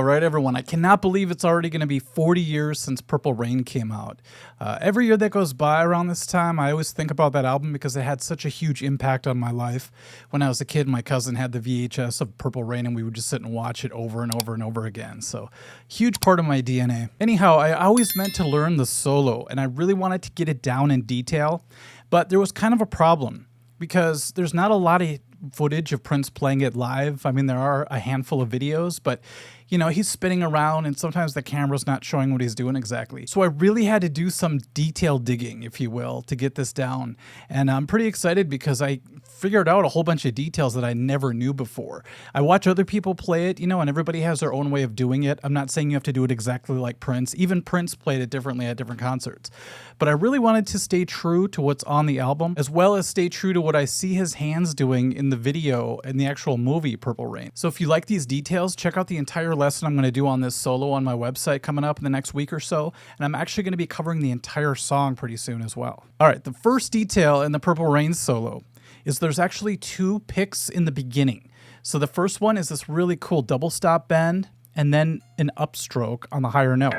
All right, everyone, I cannot believe it's already going to be 40 years since Purple Rain came out. Every year that goes by around this time, I always think about that album because it had such a huge impact on my life. When I was a kid, my cousin had the VHS of Purple Rain, and we would just sit and watch it over and over and over again. So, huge part of my DNA. Anyhow, I always meant to learn the solo, and I really wanted to get it down in detail, but there was kind of a problem because there's not a lot of footage of Prince playing it live. I mean, there are a handful of videos, but you know, he's spinning around and sometimes the camera's not showing what he's doing exactly. So I really had to do some detail digging, if you will, to get this down. And I'm pretty excited because I figured out a whole bunch of details that I never knew before. I watch other people play it, you know, and everybody has their own way of doing it. I'm not saying you have to do it exactly like Prince. Even Prince played it differently at different concerts. But I really wanted to stay true to what's on the album, as well as stay true to what I see his hands doing in the video and the actual movie Purple Rain. So if you like these details, check out the entire lesson I'm going to do on this solo on my website coming up in the next week or so, and I'm actually going to be covering the entire song pretty soon as well. All right, the first detail in the Purple Rain solo is there's actually two picks in the beginning. So the first one is this really cool double stop bend and then an upstroke on the higher note.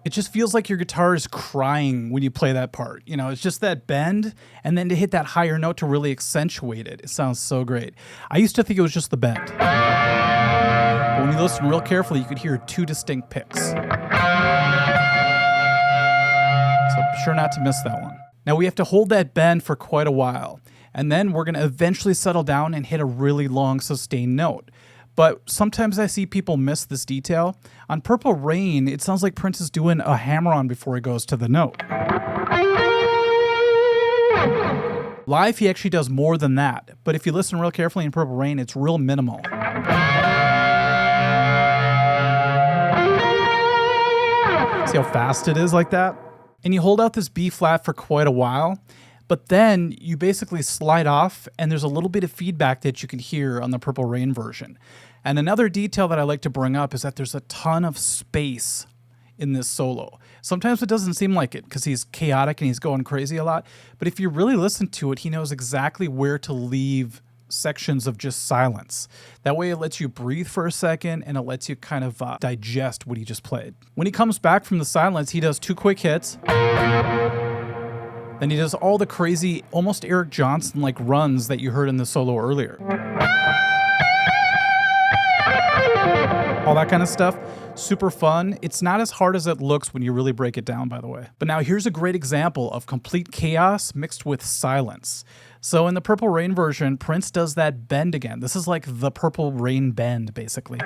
It just feels like your guitar is crying when you play that part. You know, it's just that bend, and then to hit that higher note to really accentuate it. It sounds so great. I used to think it was just the bend. But when you listen real carefully, you could hear two distinct picks. So be sure not to miss that one. Now we have to hold that bend for quite a while, and then we're going to eventually settle down and hit a really long sustained note. But sometimes I see people miss this detail. On Purple Rain, it sounds like Prince is doing a hammer-on before he goes to the note. Live, he actually does more than that. But if you listen real carefully in Purple Rain, it's real minimal. See how fast it is like that? And you hold out this B flat for quite a while. But then you basically slide off, and there's a little bit of feedback that you can hear on the Purple Rain version. And another detail that I like to bring up is that there's a ton of space in this solo. Sometimes it doesn't seem like it because he's chaotic and he's going crazy a lot. But if you really listen to it, he knows exactly where to leave sections of just silence. That way it lets you breathe for a second, and it lets you kind of digest what he just played. When he comes back from the silence, he does two quick hits. Then he does all the crazy, almost Eric Johnson-like runs that you heard in the solo earlier. All that kind of stuff. Super fun. It's not as hard as it looks when you really break it down, by the way. But now here's a great example of complete chaos mixed with silence. So in the Purple Rain version, Prince does that bend again. This is like the Purple Rain bend, basically.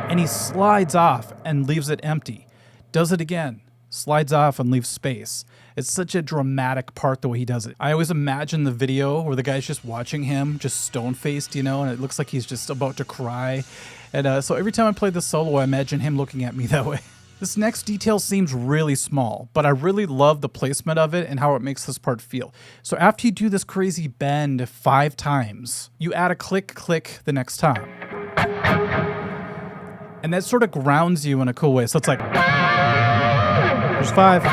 And he slides off and leaves it empty. Does it again. Slides off and leaves space. It's such a dramatic part the way he does it. I always imagine the video where the guy's just watching him, just stone-faced, you know, and it looks like he's just about to cry. And so every time I play the solo, I imagine him looking at me that way. This next detail seems really small, but I really love the placement of it and how it makes this part feel. So after you do this crazy bend 5 times, you add a click the next time. And that sort of grounds you in a cool way. So it's like... There's 5.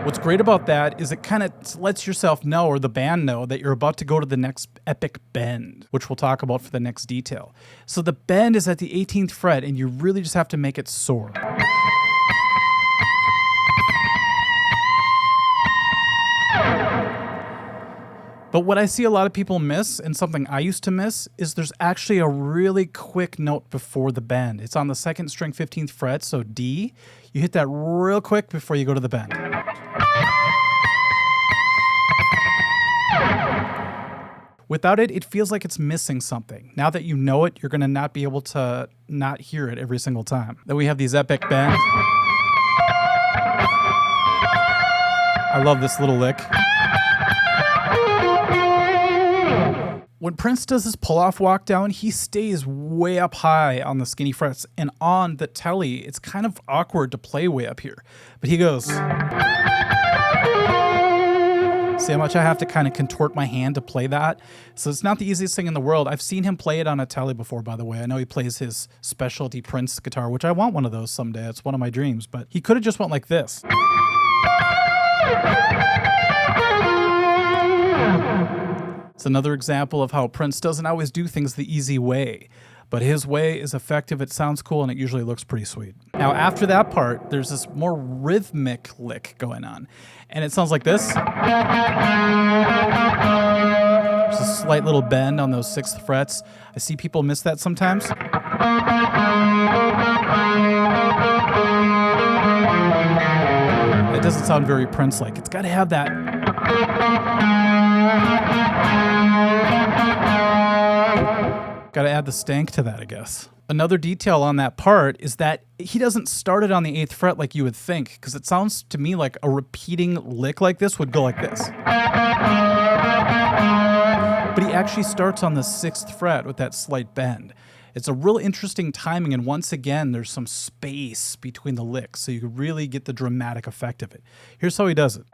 What's great about that is it kind of lets yourself know, or the band know, that you're about to go to the next epic bend, which we'll talk about for the next detail. So the bend is at the 18th fret, and you really just have to make it soar. But what I see a lot of people miss, and something I used to miss, is there's actually a really quick note before the bend. It's on the 2nd string 15th fret, so D. You hit that real quick before you go to the bend. Without it, it feels like it's missing something. Now that you know it, you're going to not be able to not hear it every single time. Then we have these epic bends. I love this little lick. When Prince does his pull-off walk down, he stays way up high on the skinny frets, and on the telly, it's kind of awkward to play way up here. But he goes... See how much I have to kind of contort my hand to play that? So it's not the easiest thing in the world. I've seen him play it on a telly before, by the way. I know he plays his specialty Prince guitar, which I want one of those someday. It's one of my dreams. But he could have just went like this. It's another example of how Prince doesn't always do things the easy way, but his way is effective, it sounds cool, and it usually looks pretty sweet. Now, after that part, there's this more rhythmic lick going on, and it sounds like this. There's a slight little bend on those sixth frets. I see people miss that sometimes. It doesn't sound very Prince-like. It's got to have that. Got to add the stank to that, I guess. Another detail on that part is that he doesn't start it on the 8th fret like you would think, because it sounds to me like a repeating lick like this would go like this. But he actually starts on the 6th fret with that slight bend. It's a real interesting timing, and once again, there's some space between the licks, so you can really get the dramatic effect of it. Here's how he does it.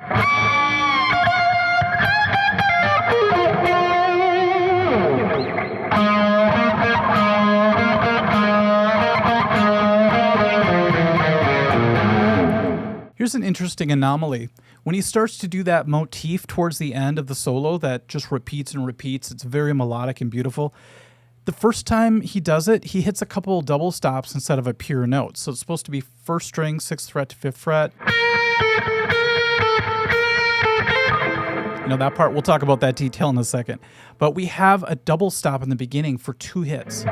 Here's an interesting anomaly. When he starts to do that motif towards the end of the solo that just repeats and repeats, it's very melodic and beautiful. The first time he does it, he hits a couple double stops instead of a pure note. So it's supposed to be 1st string, 6th fret to 5th fret. You know, that part, we'll talk about that detail in a second. But we have a double stop in the beginning for 2 hits.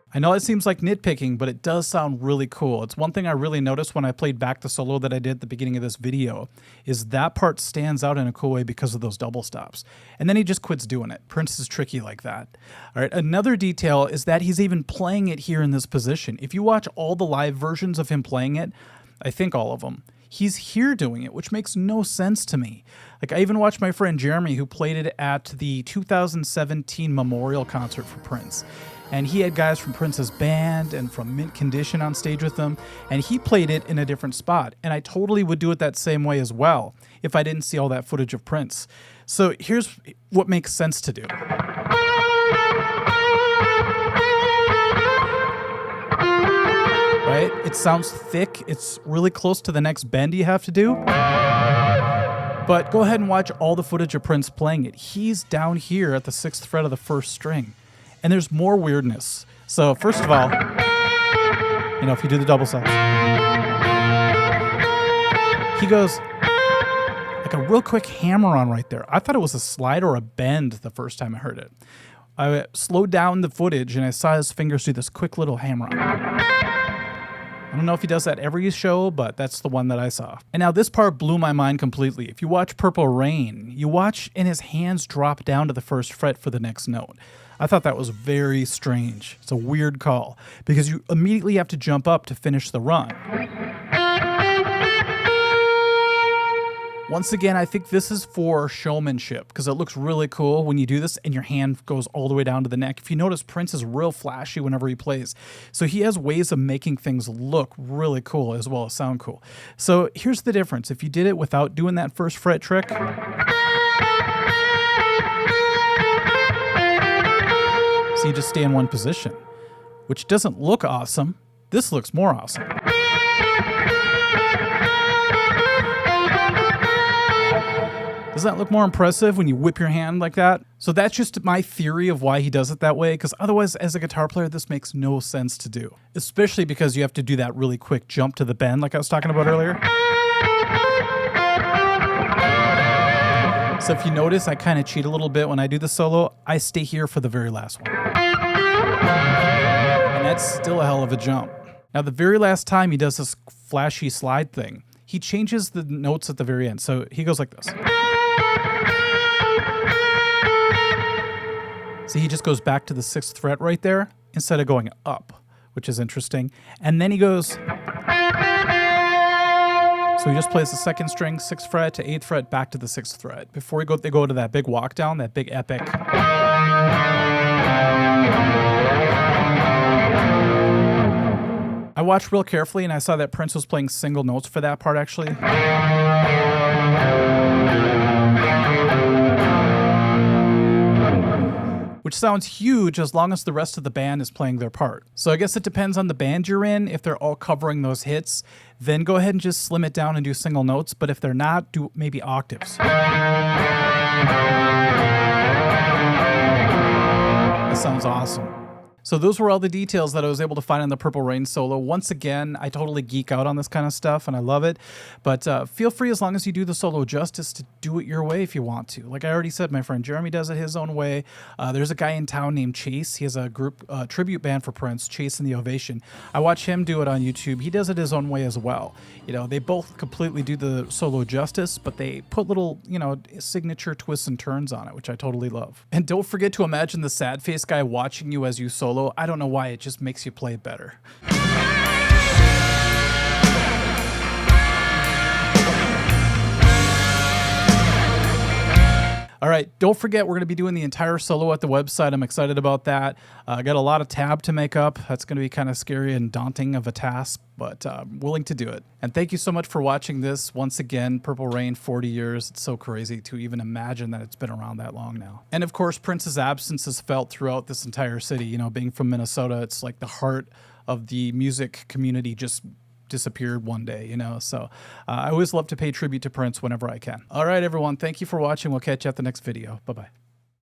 I know it seems like nitpicking, but it does sound really cool. It's one thing I really noticed when I played back the solo that I did at the beginning of this video, is that part stands out in a cool way because of those double stops. And then he just quits doing it. Prince is tricky like that. All right, another detail is that he's even playing it here in this position. If you watch all the live versions of him playing it, I think all of them, he's here doing it, which makes no sense to me. Like, I even watched my friend Jeremy, who played it at the 2017 memorial concert for Prince. And he had guys from Prince's band and from Mint Condition on stage with him, and he played it in a different spot. And I totally would do it that same way as well if I didn't see all that footage of Prince. So here's what makes sense to do. Right? It sounds thick. It's really close to the next bend you have to do. But go ahead and watch all the footage of Prince playing it. He's down here at the 6th fret of the 1st string. And there's more weirdness. So first of all, you know, if you do the double stops, he goes like a real quick hammer on right there. I thought it was a slide or a bend the first time I heard it. I slowed down the footage and I saw his fingers do this quick little hammer on. I don't know if he does that every show, but that's the one that I saw. And now this part blew my mind completely. If you watch Purple Rain, you watch and his hands drop down to the 1st fret for the next note. I thought that was very strange. It's a weird call because you immediately have to jump up to finish the run. Once again, I think this is for showmanship because it looks really cool when you do this and your hand goes all the way down to the neck. If you notice, Prince is real flashy whenever he plays. So he has ways of making things look really cool as well as sound cool. So here's the difference. If you did it without doing that 1st fret trick, so you just stay in one position, which doesn't look awesome. This looks more awesome. Doesn't that look more impressive when you whip your hand like that? So that's just my theory of why he does it that way, because otherwise, as a guitar player, this makes no sense to do. Especially because you have to do that really quick jump to the bend like I was talking about earlier. So if you notice, I kind of cheat a little bit when I do the solo. I stay here for the very last one. And that's still a hell of a jump. Now, the very last time he does this flashy slide thing, he changes the notes at the very end. So he goes like this. See, he just goes back to the 6th fret right there instead of going up, which is interesting. And then he goes... So he just plays the 2nd string, 6th fret to 8th fret, back to the 6th fret. Before they go to that big walk down, that big epic. I watched real carefully and I saw that Prince was playing single notes for that part actually. which sounds huge as long as the rest of the band is playing their part. So I guess it depends on the band you're in. If they're all covering those hits, then go ahead and just slim it down and do single notes. But if they're not, do maybe octaves. That sounds awesome. So those were all the details that I was able to find in the Purple Rain solo. Once again, I totally geek out on this kind of stuff and I love it. But feel free, as long as you do the solo justice, to do it your way if you want to. Like I already said, my friend Jeremy does it his own way. There's a guy in town named Chase. He has a group tribute band for Prince, Chase and the Ovation. I watch him do it on YouTube. He does it his own way as well. You know, they both completely do the solo justice, but they put little, you know, signature twists and turns on it, which I totally love. And don't forget to imagine the sad face guy watching you as you solo. I don't know why, it just makes you play better. All right, don't forget, we're going to be doing the entire solo at the website. I'm excited about that. I got a lot of tab to make up. That's going to be kind of scary and daunting of a task, but I'm willing to do it. And thank you so much for watching this. Once again, Purple Rain, 40 years. It's so crazy to even imagine that it's been around that long now. And of course, Prince's absence is felt throughout this entire city. You know, being from Minnesota, it's like the heart of the music community just disappeared one day, you know. So I always love to pay tribute to Prince whenever I can. All right, everyone, thank you for watching. We'll catch you at the next video. Bye-bye.